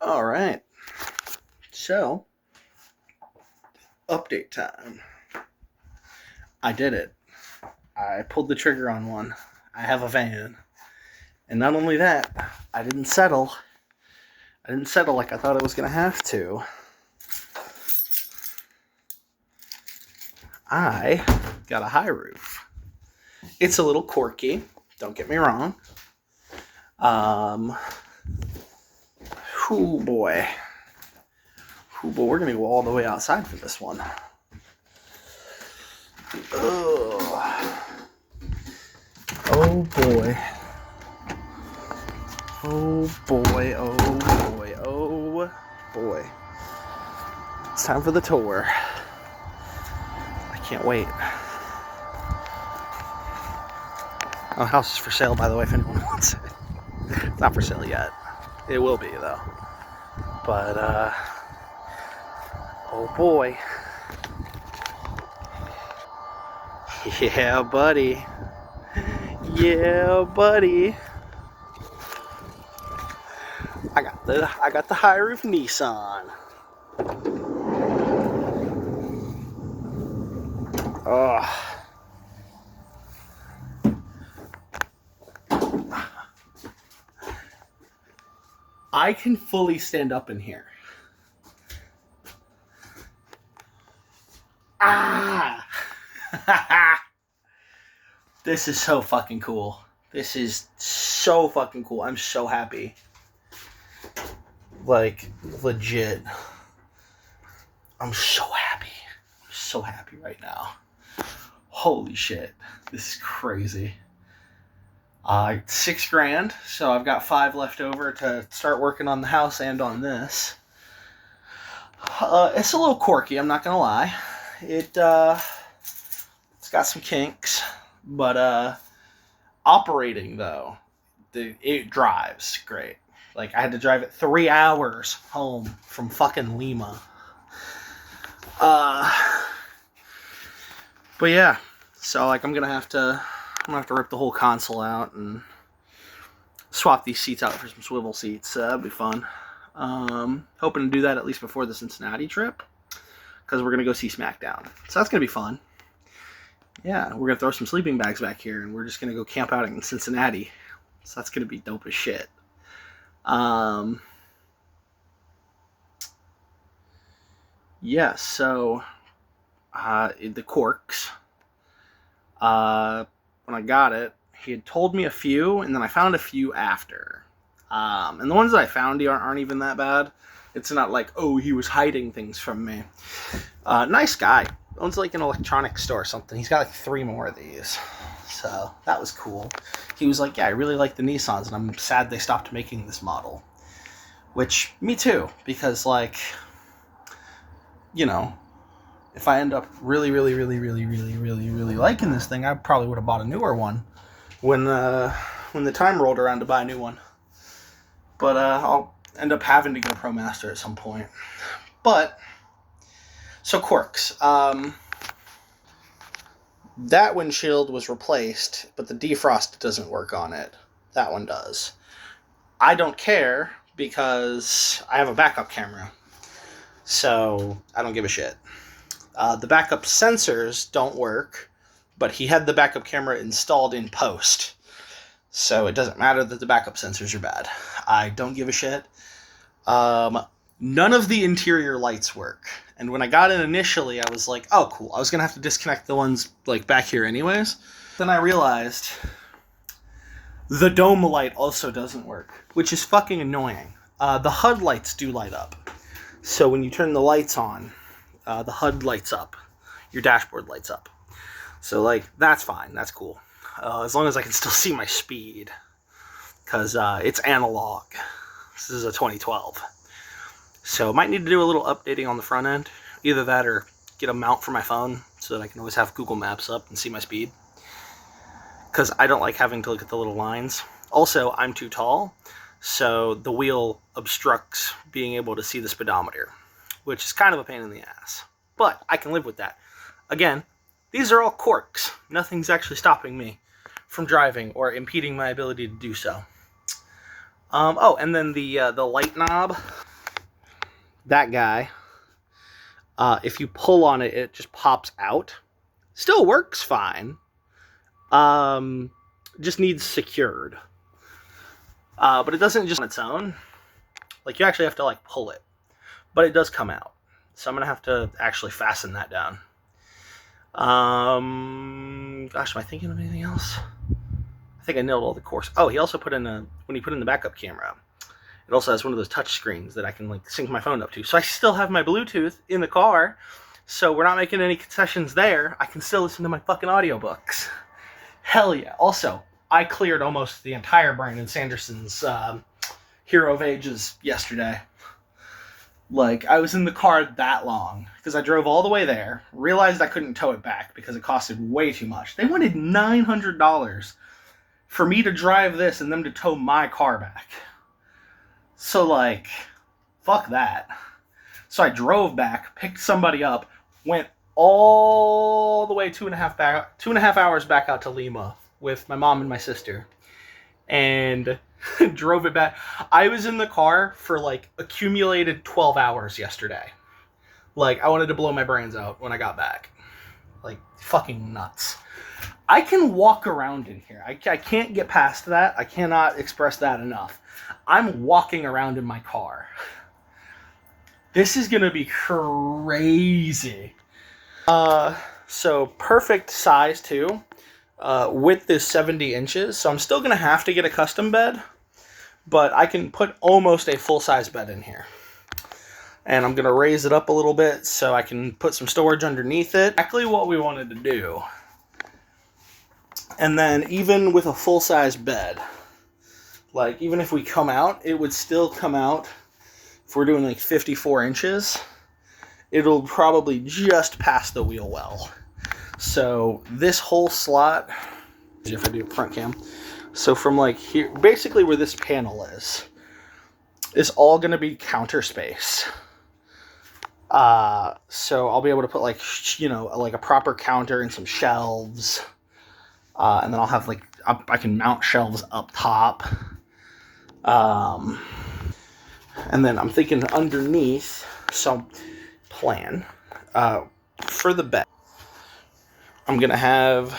All right. So, update time. I did it. I pulled the trigger on one. I have a van. And not only that, I didn't settle. I didn't settle like I thought I was going to have to. I got a high roof. It's a little quirky. Don't get me wrong. Oh boy. Oh boy, we're going to go all the way outside for this one. Ugh. Oh boy. Oh boy, oh boy, oh boy. It's time for the tour. I can't wait. Oh, house is for sale, by the way, if anyone wants it. It's not for sale yet. It will be, though. But, oh boy. Yeah, buddy. Yeah, buddy. I got the high roof Nissan. Oh. I can fully stand up in here. Ah! This is so fucking cool. This is so fucking cool. I'm so happy. Like, legit. I'm so happy. I'm so happy right now. Holy shit. This is crazy. $6,000, so I've got 5 left over to start working on the house and on this. It's a little quirky, I'm not gonna lie. It's got some kinks, but operating though, it drives great. Like, I had to drive it 3 hours home from fucking Lima. But yeah, so like I'm gonna have to rip the whole console out and swap these seats out for some swivel seats. That'll be fun. Hoping to do that at least before the Cincinnati trip, because we're gonna go see SmackDown. So that's gonna be fun. Yeah, we're gonna throw some sleeping bags back here, and we're just gonna go camp out in Cincinnati. So that's gonna be dope as shit. Yeah. So the corks. When I got it, he had told me a few, and then I found a few after. And the ones that I found aren't even that bad. It's not like, oh, he was hiding things from me. Nice guy. Owns like an electronics store or something. He's got like 3 more of these. So that was cool. He was like, yeah, I really like the Nissans, and I'm sad they stopped making this model. Which, me too. Because, like, you know, if I end up really liking this thing, I probably would have bought a newer one when the time rolled around to buy a new one. But I'll end up having to go ProMaster at some point. But, so quirks. That windshield was replaced, but the defrost doesn't work on it. That one does. I don't care because I have a backup camera. So I don't give a shit. The backup sensors don't work, but he had the backup camera installed in post. So it doesn't matter that the backup sensors are bad. I don't give a shit. None of the interior lights work. And when I got in initially, I was like, oh, cool. I was going to have to disconnect the ones like back here anyways. Then I realized the dome light also doesn't work, which is fucking annoying. The HUD lights do light up. So when you turn the lights on, the HUD lights up. Your dashboard lights up. So, like, that's fine. That's cool. As long as I can still see my speed. Because it's analog. This is a 2012. So, might need to do a little updating on the front end. Either that or get a mount for my phone so that I can always have Google Maps up and see my speed. Because I don't like having to look at the little lines. Also, I'm too tall. So, the wheel obstructs being able to see the speedometer, which is kind of a pain in the ass. But I can live with that. Again, these are all quirks. Nothing's actually stopping me from driving or impeding my ability to do so. And then the light knob. that guy. If you pull on it, it just pops out. Still works fine. Just needs secured. But it doesn't just on its own. Like, you actually have to, like, pull it. But it does come out. So I'm going to have to actually fasten that down. Gosh, am I thinking of anything else? I think I nailed all the cores. Oh, he also put in when he put in the backup camera, it also has one of those touch screens that I can, like, sync my phone up to. So I still have my Bluetooth in the car, so we're not making any concessions there. I can still listen to my fucking audiobooks. Hell yeah. Also, I cleared almost the entire Brandon Sanderson's Hero of Ages yesterday. Like, I was in the car that long, because I drove all the way there, realized I couldn't tow it back because it costed way too much. They wanted $900 for me to drive this and them to tow my car back. So, like, fuck that. So I drove back, picked somebody up, went all the way 2.5 hours back out to Lima with my mom and my sister, and drove it back. I was in the car for, like, accumulated 12 hours yesterday. Like, I wanted to blow my brains out when I got back. Like, fucking nuts. I can walk around in here. I can't get past that. I cannot express that enough. I'm walking around in my car. This is gonna be crazy. So perfect size too. Width is 70 inches, so I'm still gonna have to get a custom bed, but I can put almost a full-size bed in here. And I'm gonna raise it up a little bit so I can put some storage underneath it. Exactly what we wanted to do. And then even with a full-size bed, like, even if we come out, it would still come out, if we're doing like 54 inches, it'll probably just pass the wheel well. So this whole slot, if I do front cam, so from like here, basically where this panel is all going to be counter space. So I'll be able to put, like, you know, like a proper counter and some shelves. And then I'll have, like, I can mount shelves up top. And then I'm thinking underneath, so plan, for the bed, I'm going to have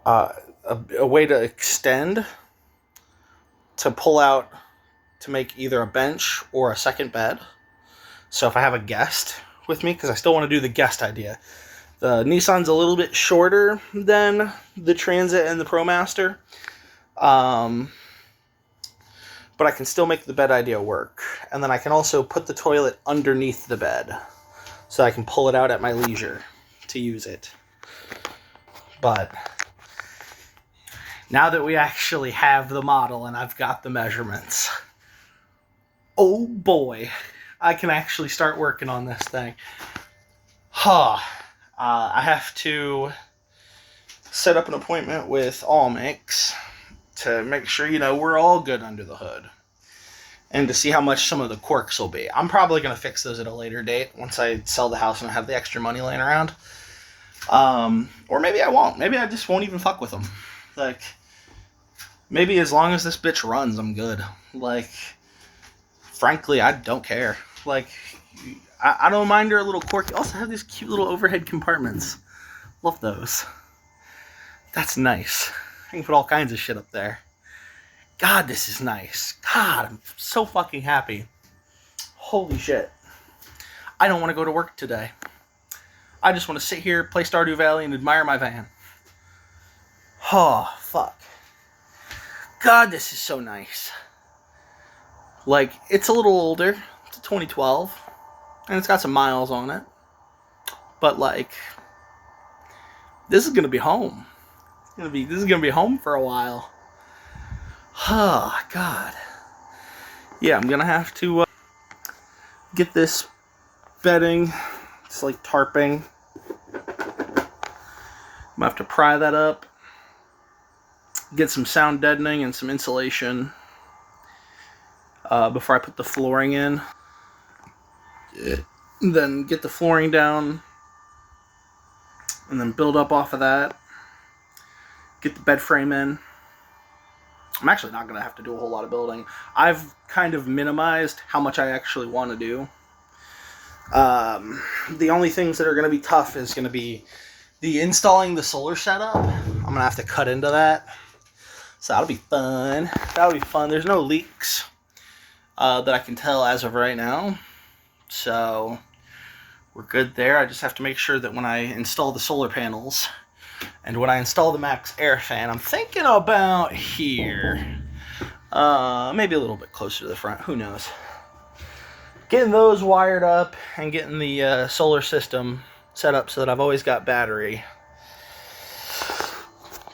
a way to extend, to pull out, to make either a bench or a second bed. So if I have a guest with me, because I still want to do the guest idea. The Nissan's a little bit shorter than the Transit and the ProMaster. But I can still make the bed idea work. And then I can also put the toilet underneath the bed, so I can pull it out at my leisure to use it. But now that we actually have the model and I've got the measurements, oh boy, I can actually start working on this thing. I have to set up an appointment with Allmix to make sure, you know, we're all good under the hood, and to see how much some of the quirks will be. I'm probably going to fix those at a later date once I sell the house and I have the extra money laying around. Or maybe I won't. Maybe I just won't even fuck with them. Like, maybe as long as this bitch runs, I'm good. Like, frankly, I don't care. Like, I don't mind her a little quirky. Also have these cute little overhead compartments. Love those. That's nice. I can put all kinds of shit up there. God, this is nice. God, I'm so fucking happy. Holy shit. I don't want to go to work today. I just want to sit here, play Stardew Valley, and admire my van. Oh, fuck. God, this is so nice. Like, it's a little older. It's a 2012. And it's got some miles on it. But, like, this is going to be home. This is going to be home for a while. Oh, God. Yeah, I'm going to have to get this bedding. It's like tarping. I'm going to have to pry that up. Get some sound deadening and some insulation before I put the flooring in. Then get the flooring down. And then build up off of that. Get the bed frame in. I'm actually not going to have to do a whole lot of building. I've kind of minimized how much I actually want to do. The only things that are going to be tough is going to be the installing the solar setup. I'm going to have to cut into that. So that'll be fun. There's no leaks that I can tell as of right now. So we're good there. I just have to make sure that when I install the solar panels and when I install the Max Air fan, I'm thinking about here. Maybe a little bit closer to the front. Who knows? Getting those wired up and getting the solar system set up so that I've always got battery.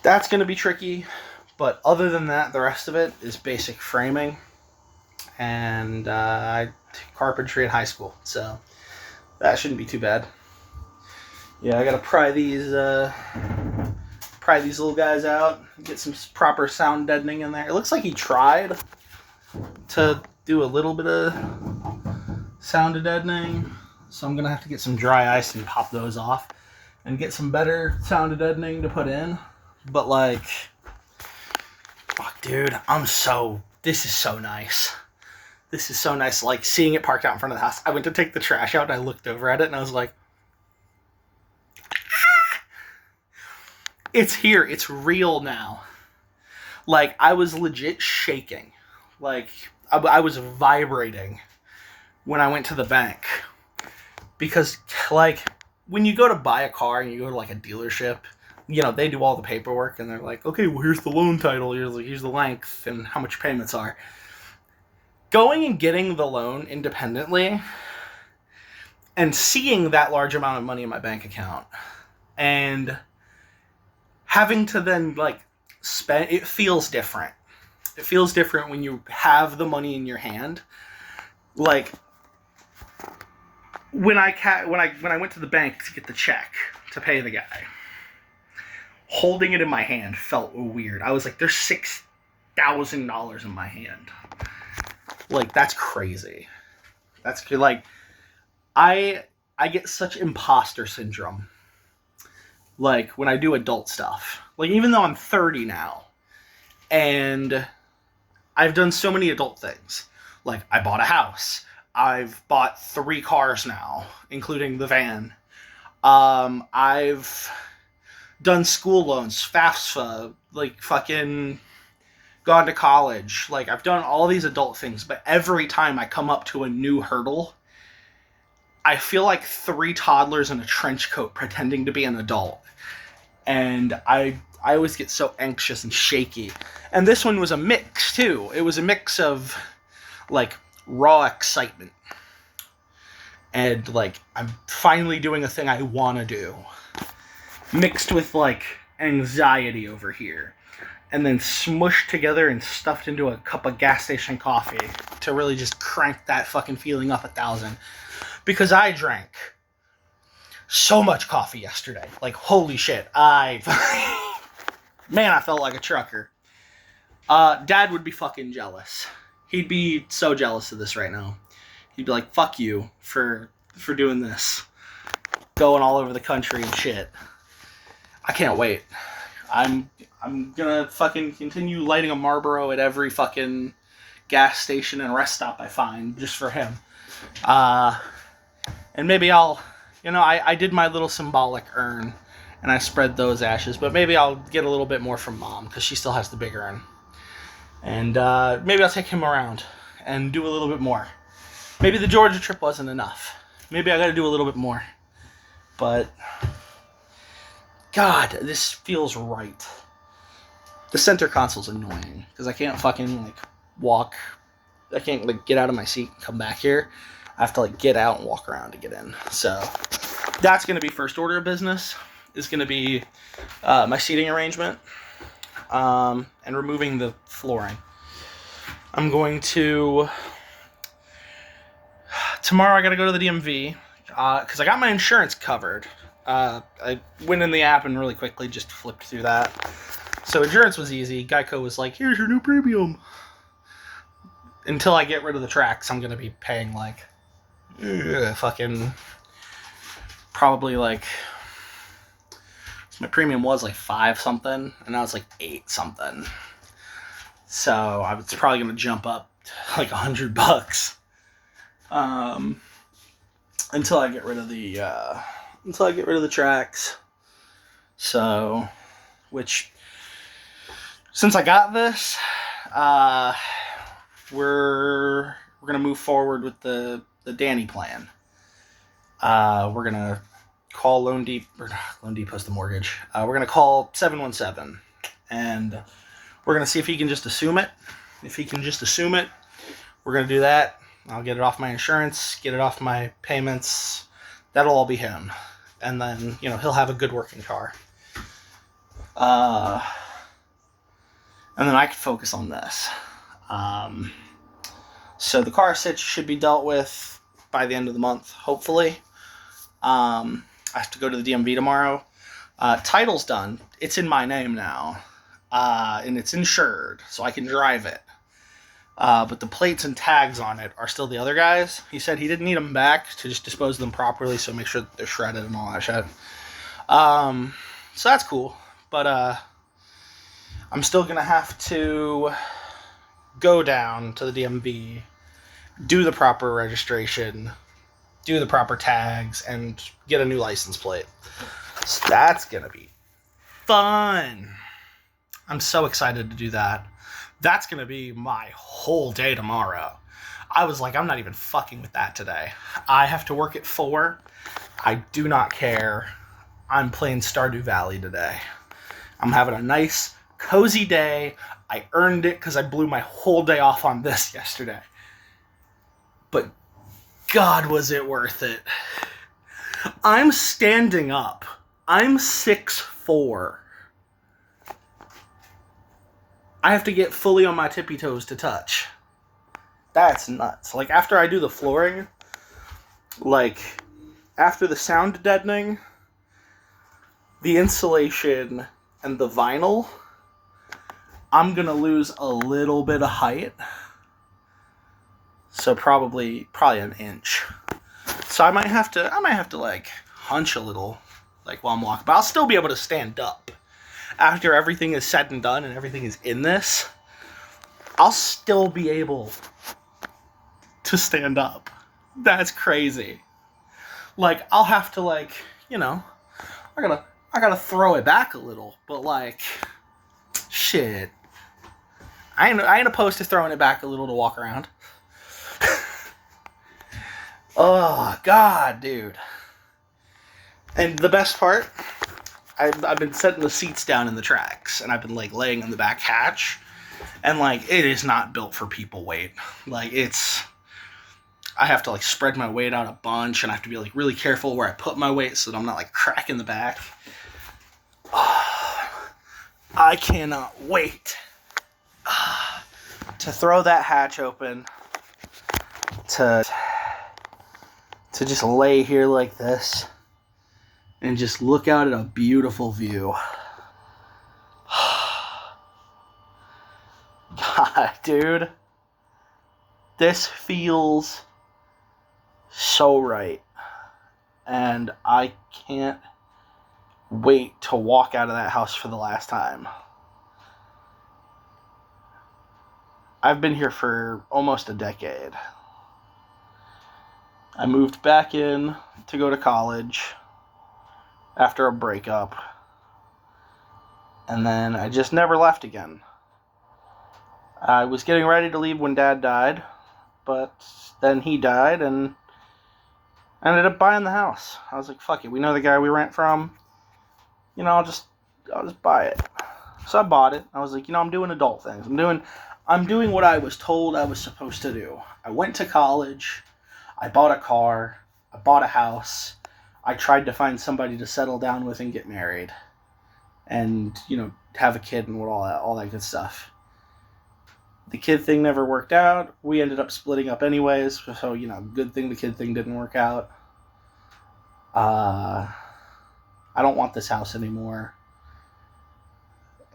That's going to be tricky. But other than that, the rest of it is basic framing. And I did carpentry in high school. So that shouldn't be too bad. Yeah, I got to pry these little guys out. Get some proper sound deadening in there. It looks like he tried to do a little bit of sound deadening. So I'm going to have to get some dry ice and pop those off. And get some better sound deadening to put in. But like... fuck, dude, this is so nice. This is so nice, like, seeing it parked out in front of the house. I went to take the trash out, and I looked over at it, and I was like, ah! It's here. It's real now. Like, I was legit shaking. Like, I was vibrating when I went to the bank. Because, like, when you go to buy a car, and you go to, like, a dealership... you know, they do all the paperwork, and they're like, okay, well, here's the loan title, here's the length, and how much payments are. Going and getting the loan independently, and seeing that large amount of money in my bank account, and having to then, like, spend, it feels different. It feels different when you have the money in your hand. Like, when I went to the bank to get the check to pay the guy, holding it in my hand felt weird. I was like, there's $6,000 in my hand. Like, that's crazy. That's like, I get such imposter syndrome. Like, when I do adult stuff. Like, even though I'm 30 now, and I've done so many adult things. Like, I bought a house. I've bought 3 cars now, including the van. I've done school loans, FAFSA, like, fucking gone to college. Like, I've done all these adult things, but every time I come up to a new hurdle, I feel like 3 toddlers in a trench coat pretending to be an adult. And I always get so anxious and shaky. And this one was a mix, too. It was a mix of, like, raw excitement. And, like, I'm finally doing a thing I want to do. Mixed with, like, anxiety over here. And then smushed together and stuffed into a cup of gas station coffee to really just crank that fucking feeling up 1,000. Because I drank so much coffee yesterday. Like, holy shit. Man, I felt like a trucker. Dad would be fucking jealous. He'd be so jealous of this right now. He'd be like, fuck you for doing this. Going all over the country and shit. I can't wait. I'm gonna fucking continue lighting a Marlboro at every fucking gas station and rest stop I find, just for him. And maybe I'll, I did my little symbolic urn, and I spread those ashes, but maybe I'll get a little bit more from Mom, because she still has the big urn. And maybe I'll take him around and do a little bit more. Maybe the Georgia trip wasn't enough. Maybe I gotta do a little bit more. But God, this feels right. The center console's annoying, because I can't fucking, like, walk. I can't, like, get out of my seat and come back here. I have to, like, get out and walk around to get in. So that's going to be first order of business, is going to be my seating arrangement and removing the flooring. I'm going to... Tomorrow I got to go to the DMV, because I got my insurance covered. I went in the app and really quickly just flipped through that. So insurance was easy. Geico was like, here's your new premium. Until I get rid of the tracks, I'm going to be paying like, fucking, probably like, so my premium was like 5 something, and now it's like 8 something. So it's probably going to jump up to like $100 until I get rid of the tracks. So, which since I got this, we're gonna move forward with the Danny plan. We're gonna call Loan Depot's the mortgage. We're gonna call 717, and we're gonna see if he can just assume it. If he can just assume it, we're gonna do that. I'll get it off my insurance, get it off my payments. That'll all be him, and then he'll have a good working car. And then I can focus on this. So the car sitch should be dealt with by the end of the month, hopefully. I have to go to the DMV tomorrow. Title's done. It's in my name now. And it's insured, so I can drive it. But the plates and tags on it are still the other guys. He said he didn't need them back to just dispose of them properly, so make sure that they're shredded and all that shit. So that's cool. But I'm still going to have to go down to the DMV, do the proper registration, do the proper tags, and get a new license plate. So that's going to be fun. I'm so excited to do that. That's going to be my whole day tomorrow. I was like, I'm not even fucking with that today. I have to work at 4. I do not care. I'm playing Stardew Valley today. I'm having a nice, cozy day. I earned it because I blew my whole day off on this yesterday. But God, was it worth it. I'm standing up. I'm 6'4". I have to get fully on my tippy toes to touch. That's nuts. Like, after I do the flooring, like, after the sound deadening, the insulation, and the vinyl, I'm gonna lose a little bit of height. So probably an inch. So I might have to like hunch a little, like while I'm walking, but I'll still be able to stand up. After everything is said and done and everything is in this, I'll still be able to stand up. That's crazy. Like, I'll have to, like, I gotta throw it back a little, but like, shit. I ain't opposed to throwing it back a little to walk around. Oh, God, dude. And the best part, I've been setting the seats down in the tracks, and I've been, like, laying in the back hatch, and, like, it is not built for people weight. Like, I have to, like, spread my weight out a bunch, and I have to be, like, really careful where I put my weight so that I'm not, like, cracking the back. Oh, I cannot wait to throw that hatch open, to just lay here like this, and just look out at a beautiful view. God, dude. This feels so right. And I can't wait to walk out of that house for the last time. I've been here for almost a decade. I moved back in to go to college after a breakup, and then I just never left again. I was getting ready to leave when Dad died, but then he died, and I ended up buying the house. I was like, fuck it, we know the guy we rent from, I'll just buy it. So I bought it. I was like, I'm doing adult things. I'm doing what I was told I was supposed to do. I went to college. I bought a car. I bought a house. I tried to find somebody to settle down with and get married. And, have a kid and all that good stuff. The kid thing never worked out. We ended up splitting up anyways. So, good thing the kid thing didn't work out. I don't want this house anymore.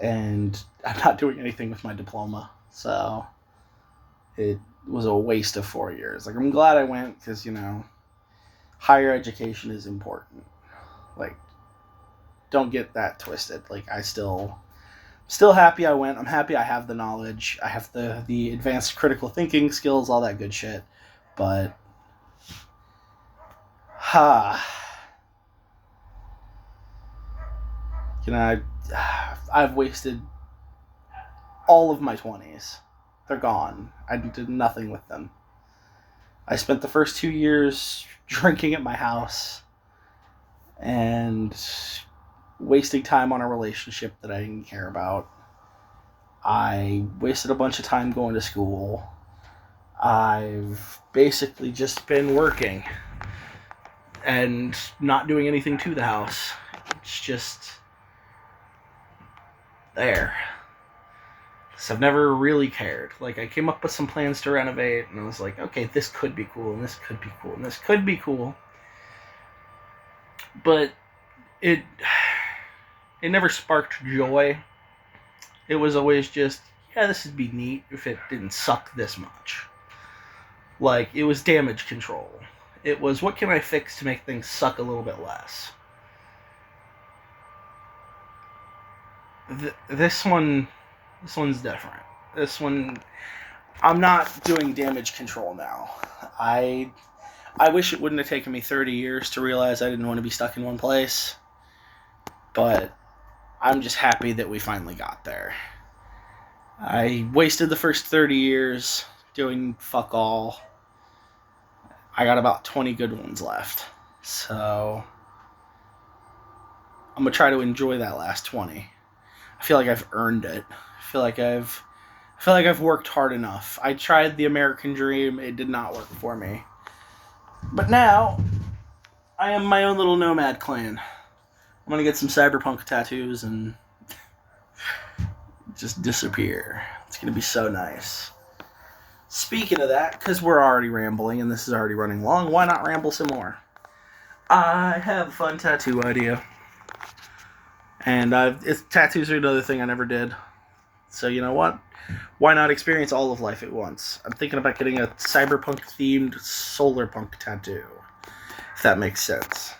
And I'm not doing anything with my diploma. So it was a waste of 4 years. Like, I'm glad I went because, higher education is important. Like, don't get that twisted. Like, Still happy I went. I'm happy I have the knowledge. I have the advanced critical thinking skills, all that good shit. But you know, I've wasted all of my 20s. They're gone. I did nothing with them. I spent the first 2 years drinking at my house and wasting time on a relationship that I didn't care about. I wasted a bunch of time going to school. I've basically just been working and not doing anything to the house. It's just there. So I've never really cared. Like, I came up with some plans to renovate, and I was like, okay, this could be cool, and this could be cool, and this could be cool. But it never sparked joy. It was always just, yeah, this would be neat if it didn't suck this much. Like, it was damage control. It was, what can I fix to make things suck a little bit less? This one's different. This one, I'm not doing damage control now. I wish it wouldn't have taken me 30 years to realize I didn't want to be stuck in one place. But I'm just happy that we finally got there. I wasted the first 30 years doing fuck all. I got about 20 good ones left. So I'm going to try to enjoy that last 20. I feel like I've earned it. I feel like I've worked hard enough. I tried the American dream. It did not work for me. But now, I am my own little nomad clan. I'm gonna get some cyberpunk tattoos and just disappear. It's gonna be so nice. Speaking of that, because we're already rambling and this is already running long, why not ramble some more? I have a fun tattoo idea. And tattoos are another thing I never did. So you know what? Why not experience all of life at once? I'm thinking about getting a cyberpunk-themed solar punk tattoo. If that makes sense.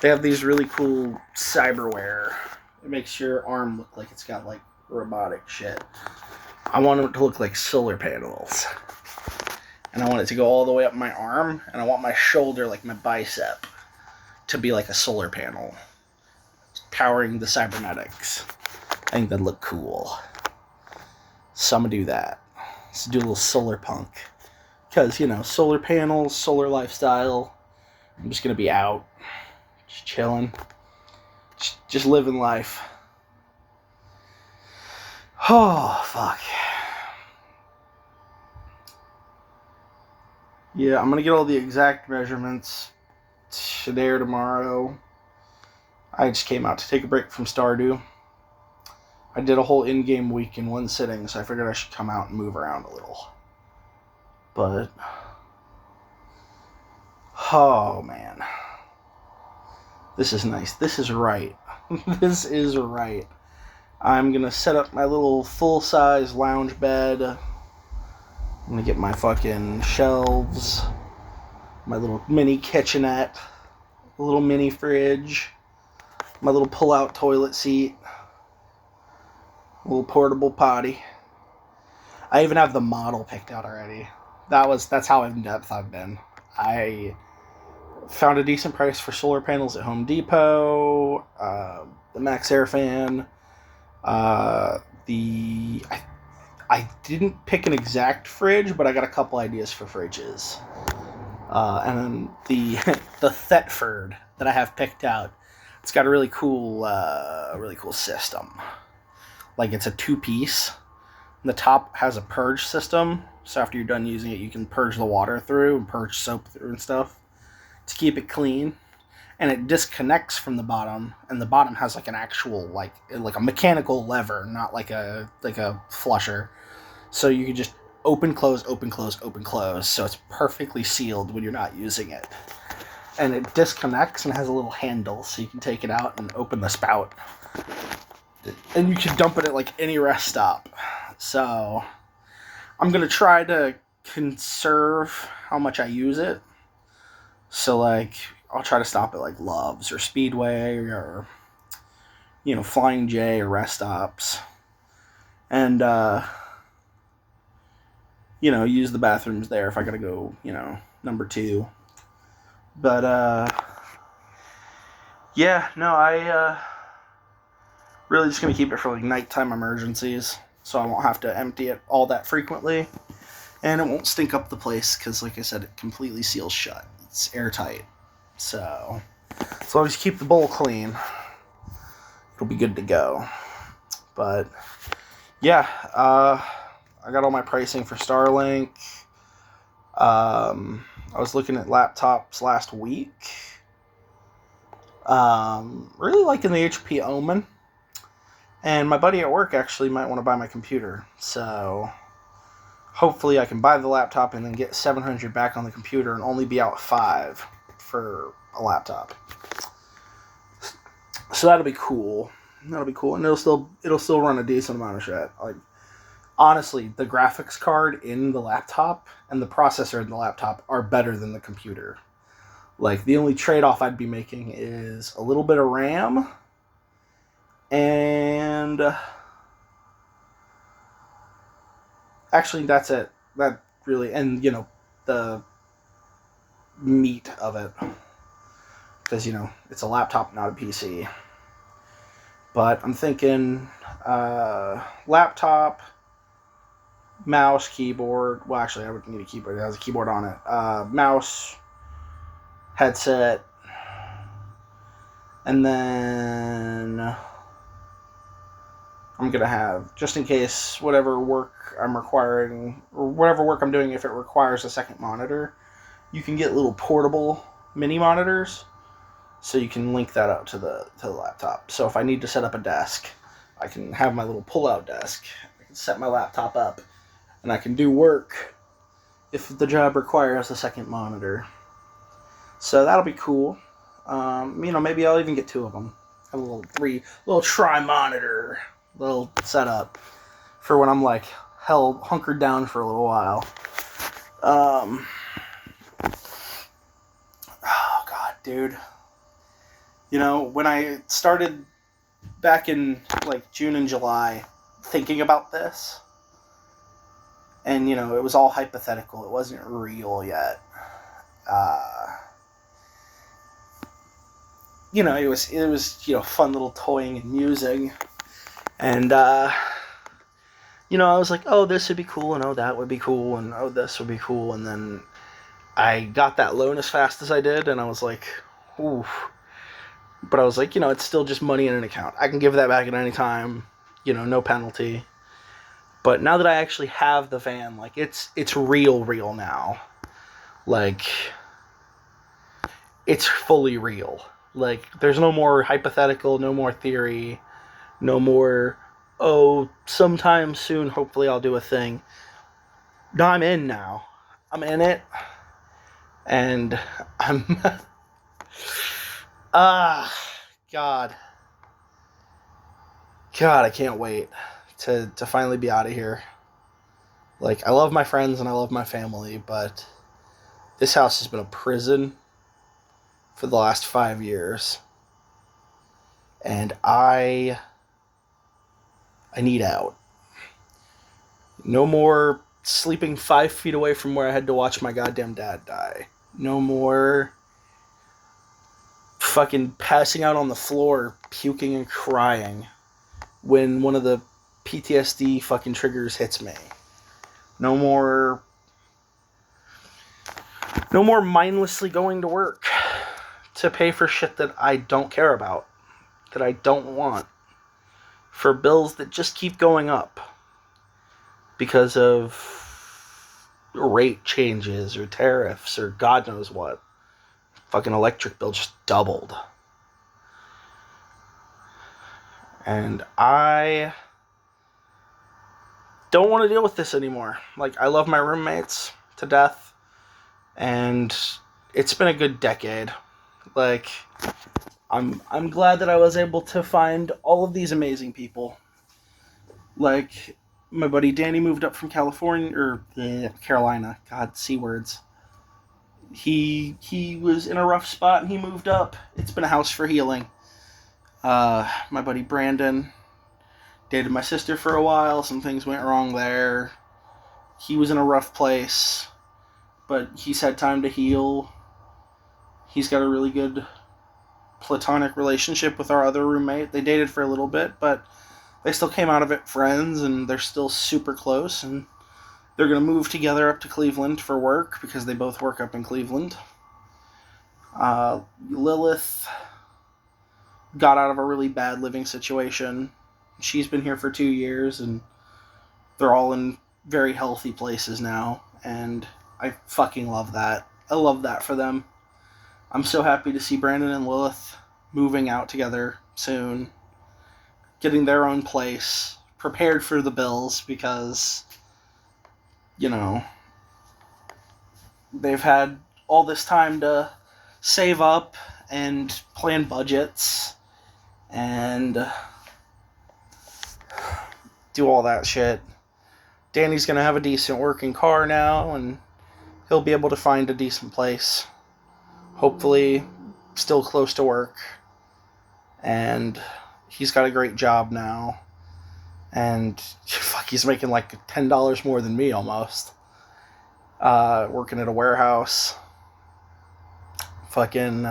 They have these really cool cyberware. It makes your arm look like it's got, like, robotic shit. I want it to look like solar panels. And I want it to go all the way up my arm. And I want my shoulder, like my bicep, to be like a solar panel. Powering the cybernetics. I think that'd look cool. So I'm gonna do that. Let's do a little solar punk. Because, you know, solar panels, solar lifestyle. I'm just gonna be out. Just chilling. Just living life. Oh, fuck. Yeah, I'm gonna get all the exact measurements today or tomorrow. I just came out to take a break from Stardew. I did a whole in-game week in one sitting, so I figured I should come out and move around a little. But, oh man. This is nice. This is right. This is right. I'm gonna set up my little full-size lounge bed. I'm gonna get my fucking shelves, my little mini kitchenette, a little mini fridge, my little pull-out toilet seat, a little portable potty. I even have the model picked out already. That's how in depth I've been. I found a decent price for solar panels at Home Depot. The Max Air fan. I didn't pick an exact fridge, but I got a couple ideas for fridges. And then the Thetford that I have picked out. It's got a really cool system. Like, it's a 2-piece. The top has a purge system, so after you're done using it, you can purge the water through and purge soap through and stuff to keep it clean. And it disconnects from the bottom, and the bottom has like an actual like a mechanical lever, not like a flusher. So you can just open, close, open, close, open, close. So it's perfectly sealed when you're not using it. And it disconnects and has a little handle, so you can take it out and open the spout. And you can dump it at like any rest stop. So I'm gonna try to conserve how much I use it. So like I'll try to stop at like Love's or Speedway or, you know, Flying J or rest stops. and use the bathrooms there if I gotta go, number two. But yeah, no, I really just gonna keep it for like nighttime emergencies, so I won't have to empty it all that frequently, and it won't stink up the place because, like I said, it completely seals shut. It's airtight, so as long as you keep the bowl clean, it'll be good to go. But yeah, I got all my pricing for Starlink. I was looking at laptops last week. Really liking the HP Omen. And my buddy at work actually might want to buy my computer. So hopefully I can buy the laptop and then get $700 back on the computer and only be out $5 for a laptop. So that'll be cool. That'll be cool. And it'll still run a decent amount of shit. Like, honestly, the graphics card in the laptop and the processor in the laptop are better than the computer. Like, the only trade-off I'd be making is a little bit of RAM and actually that's it. That really, and the meat of it, because it's a laptop, not a PC. But I'm thinking laptop, mouse, keyboard. Well, actually, I would need a keyboard. It has a keyboard on it. Mouse, headset, and then I'm going to have, just in case, whatever work I'm requiring, or whatever work I'm doing, if it requires a second monitor, you can get little portable mini monitors, so you can link that up to the laptop. So if I need to set up a desk, I can have my little pull-out desk. I can set my laptop up, and I can do work if the job requires a second monitor. So that'll be cool. Maybe I'll even get 2 of them. Have a little tri-monitor, little setup for when I'm like hunkered down for a little while. Oh God, dude. When I started back in like June and July thinking about this, and it was all hypothetical, it wasn't real yet. It was fun little toying and musing, and I was like, oh, this would be cool, and oh, that would be cool, and oh, this would be cool, and then I got that loan as fast as I did, and I was like, ooh. But I was like, it's still just money in an account. I can give that back at any time, no penalty. But now that I actually have the van, like, it's real now. Like, it's fully real. Like, there's no more hypothetical, no more theory, no more, oh, sometime soon, hopefully I'll do a thing. No, I'm in now. I'm in it. And I'm... God, I can't wait to finally be out of here. Like, I love my friends and I love my family, but this house has been a prison for the last 5 years. And I need out. No more sleeping 5 feet away from where I had to watch my goddamn dad die. No more fucking passing out on the floor, puking and crying when one of the PTSD fucking triggers hits me. No more mindlessly going to work to pay for shit that I don't care about, that I don't want, for bills that just keep going up because of rate changes or tariffs or God knows what. Fucking electric bill just doubled. And I don't want to deal with this anymore. Like, I love my roommates to death, and it's been a good decade. Like, I'm glad that I was able to find all of these amazing people. Like, my buddy Danny moved up from California, or Carolina. God, C words. He was in a rough spot and he moved up. It's been a house for healing. My buddy Brandon Dated my sister for a while. Some things went wrong there. He was in a rough place, but he's had time to heal. He's got a really good platonic relationship with our other roommate. They dated for a little bit, but they still came out of it friends, and they're still super close, and they're going to move together up to Cleveland for work because they both work up in Cleveland. Lilith got out of a really bad living situation. She's been here for 2 years, and they're all in very healthy places now, and I fucking love that. I love that for them. I'm so happy to see Brandon and Lilith moving out together soon, getting their own place, prepared for the bills, because, you know, they've had all this time to save up and plan budgets and do all that shit. Danny's gonna have a decent working car now, and he'll be able to find a decent place. Hopefully, still close to work. And he's got a great job now. And fuck, he's making like $10 more than me almost. Working at a warehouse. Fucking,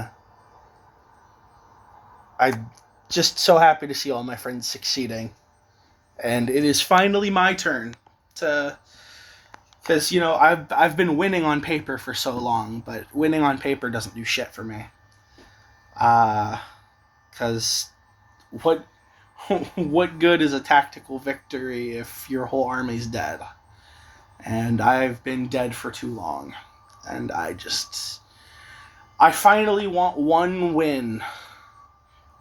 I'm just so happy to see all my friends succeeding. And it is finally my turn to, because, you know, I've been winning on paper for so long, but winning on paper doesn't do shit for me. Because what good is a tactical victory if your whole army's dead? And I've been dead for too long. And I finally want one win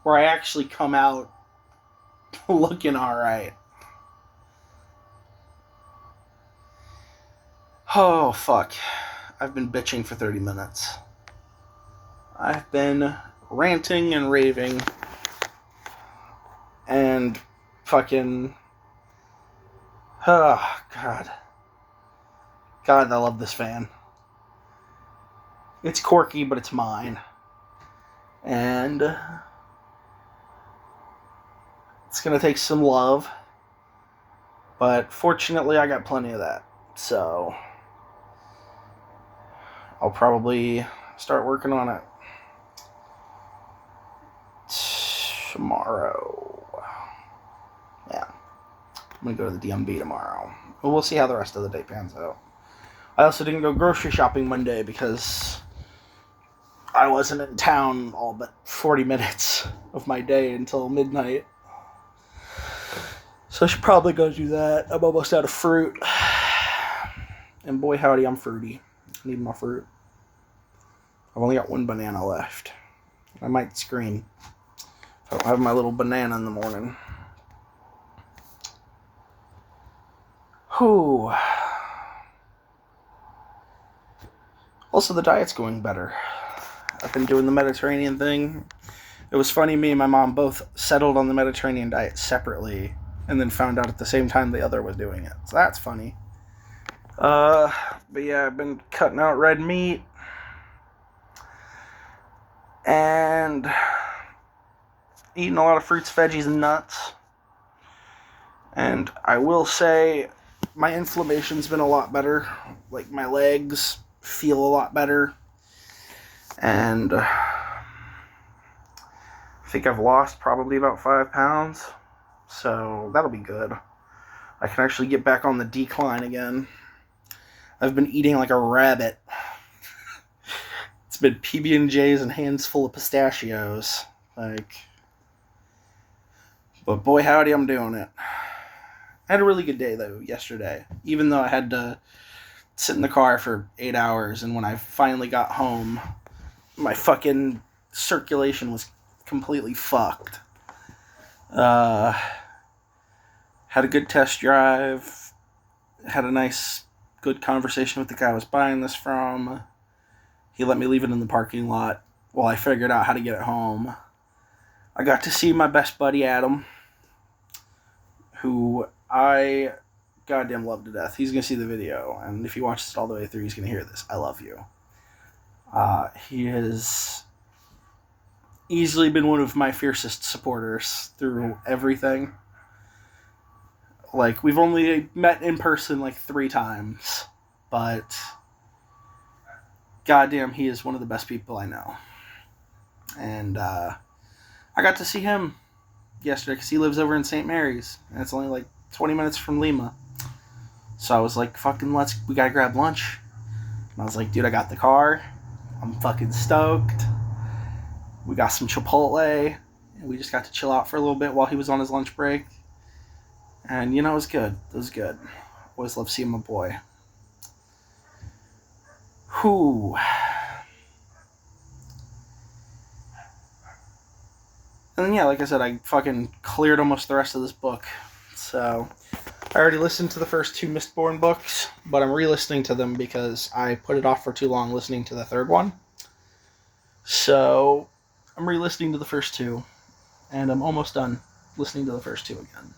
where I actually come out looking alright. Oh, fuck. I've been bitching for 30 minutes. I've been ranting and raving. And fucking... Oh, God. God, I love this fan. It's quirky, but it's mine. And it's going to take some love. But fortunately, I got plenty of that. So I'll probably start working on it tomorrow. Yeah. I'm going to go to the DMV tomorrow. But we'll see how the rest of the day pans out. I also didn't go grocery shopping Monday because I wasn't in town all but 40 minutes of my day until midnight. So I should probably go do that. I'm almost out of fruit. And boy howdy, I'm fruity. I need my fruit. I've only got one banana left. I might scream if I don't have my little banana in the morning. Whew. Also, the diet's going better. I've been doing the Mediterranean thing. It was funny, me and my mom both settled on the Mediterranean diet separately and then found out at the same time the other was doing it. So that's funny. But yeah, I've been cutting out red meat. And eating a lot of fruits, veggies, and nuts. And I will say, my inflammation's been a lot better. Like, my legs feel a lot better. And I think I've lost probably about 5 pounds. So that'll be good. I can actually get back on the decline again. I've been eating like a rabbit. It's been PB&Js and hands full of pistachios. But boy howdy, I'm doing it. I had a really good day though yesterday. Even though I had to sit in the car for 8 hours, and when I finally got home, my fucking circulation was completely fucked. Had a good test drive. Had a nice, good conversation with the guy I was buying this from. He let me leave it in the parking lot while I figured out how to get it home. I got to see my best buddy, Adam, who I goddamn love to death. He's going to see the video, and if he watches it all the way through, he's going to hear this. I love you. He has easily been one of my fiercest supporters through everything. Like, we've only met in person, like, 3 times. But, goddamn, he is one of the best people I know. And, I got to see him yesterday because he lives over in St. Mary's. And it's only, like, 20 minutes from Lima. So I was like, fucking we gotta grab lunch. And I was like, dude, I got the car. I'm fucking stoked. We got some Chipotle. And we just got to chill out for a little bit while he was on his lunch break. And, it was good. It was good. Always love seeing my boy. Whew. And then, yeah, like I said, I fucking cleared almost the rest of this book. So, I already listened to the first 2 Mistborn books, but I'm re-listening to them because I put it off for too long listening to the third one. So, I'm re-listening to the first 2, and I'm almost done listening to the first 2 again.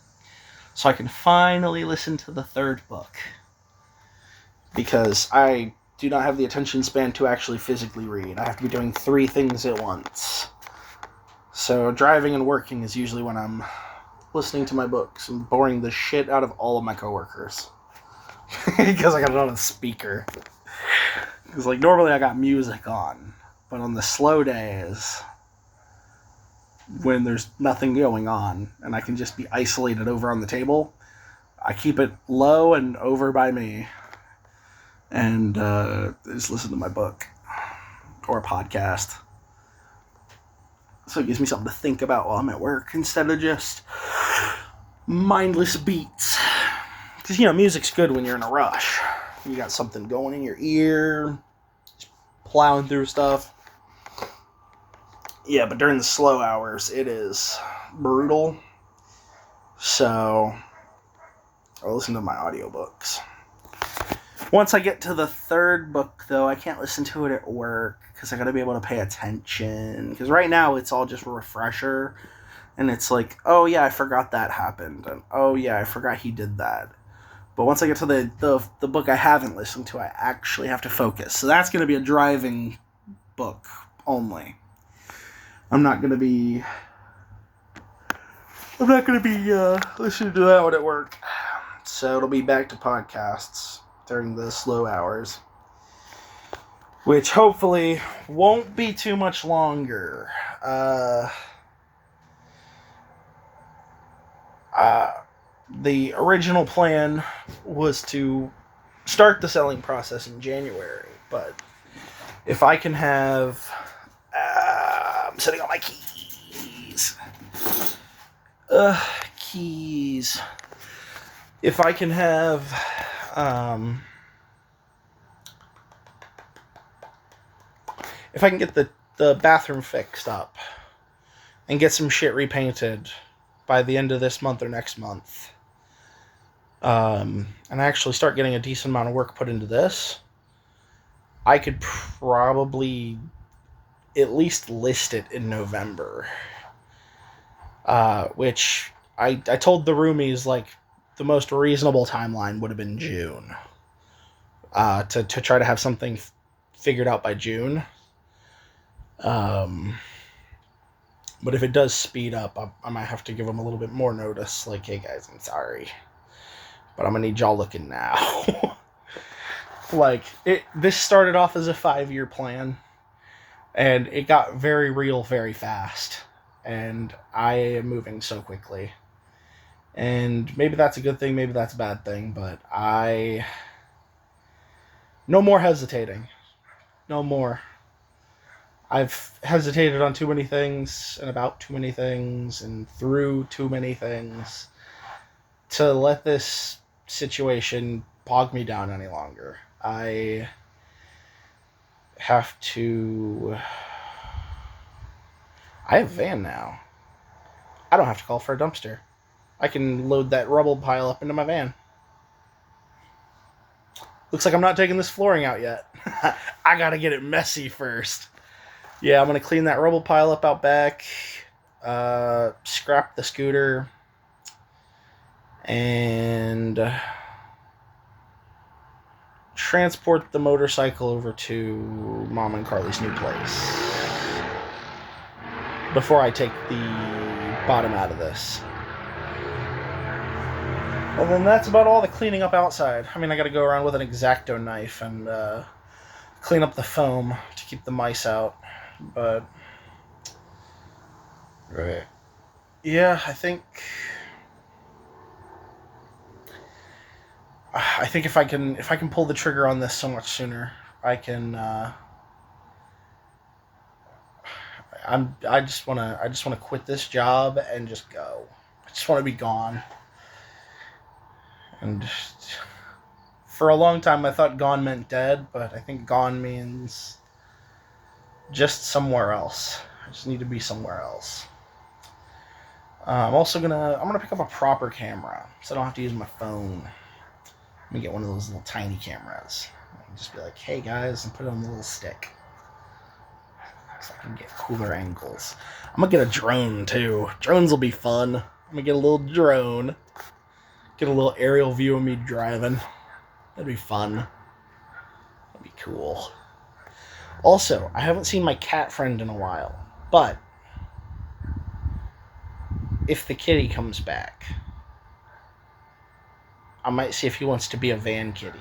So I can finally listen to the third book. Because I do not have the attention span to actually physically read. I have to be doing 3 things at once. So driving and working is usually when I'm listening to my books and boring the shit out of all of my coworkers. Because I got it on a speaker. Because, like, normally I got music on. But on the slow days, when there's nothing going on and I can just be isolated over on the table, I keep it low and over by me and just listen to my book or a podcast. So it gives me something to think about while I'm at work instead of just mindless beats. Because, music's good when you're in a rush. You got something going in your ear, just plowing through stuff. Yeah, but during the slow hours, it is brutal. So, I'll listen to my audiobooks. Once I get to the third book, though, I can't listen to it at work because I got to be able to pay attention. Because right now, it's all just a refresher. And it's like, oh, yeah, I forgot that happened. And, oh, yeah, I forgot he did that. But once I get to the book I haven't listened to, I actually have to focus. So that's going to be a driving book only. I'm not going to be listening to that one at work. So it'll be back to podcasts during the slow hours. Which hopefully won't be too much longer. The original plan was to start the selling process in January. But if I can have... I'm sitting on my keys. Keys. If I can have, if I can get the bathroom fixed up and get some shit repainted by the end of this month or next month, and actually start getting a decent amount of work put into this, I could probably at least list it in November. Which I told the roomies, like, the most reasonable timeline would have been June. To try to have something figured out by June. But if it does speed up, I might have to give them a little bit more notice. Like, hey guys, I'm sorry, but I'm gonna need y'all looking now. Like, this started off as a 5-year plan. And it got very real very fast. And I am moving so quickly. And maybe that's a good thing, maybe that's a bad thing, but no more hesitating. No more. I've hesitated on too many things, and about too many things, and through too many things to let this situation bog me down any longer. I have a van now. I don't have to call for a dumpster. I can load that rubble pile up into my van. Looks like I'm not taking this flooring out yet. I gotta get it messy first. Yeah, I'm gonna clean that rubble pile up out back, scrap the scooter, and transport the motorcycle over to Mom and Carly's new place before I take the bottom out of this. Well, then that's about all the cleaning up outside. I mean, I got to go around with an X-Acto knife and clean up the foam to keep the mice out. But Right. yeah, I think if I can pull the trigger on this so much sooner, I can. I just wanna quit this job and just go. I just want to be gone. And for a long time, I thought gone meant dead, but I think gone means just somewhere else. I just need to be somewhere else. I'm also gonna pick up a proper camera, so I don't have to use my phone. Let me get one of those little tiny cameras. I can just be like, hey guys, and put it on the little stick. So I can get cooler angles. I'm gonna get a drone too. Drones will be fun. I'm gonna get a little drone. Get a little aerial view of me driving. That'd be fun. That'd be cool. Also, I haven't seen my cat friend in a while, but if the kitty comes back, I might see if he wants to be a van kitty.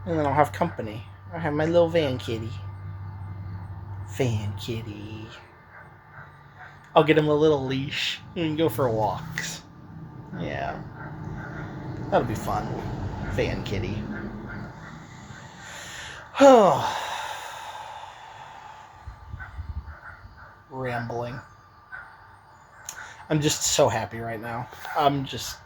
And then I'll have company. I'll have my little van kitty. Van kitty. I'll get him a little leash and go for walks. Yeah. That'll be fun. Van kitty. Rambling. I'm just so happy right now. I'm just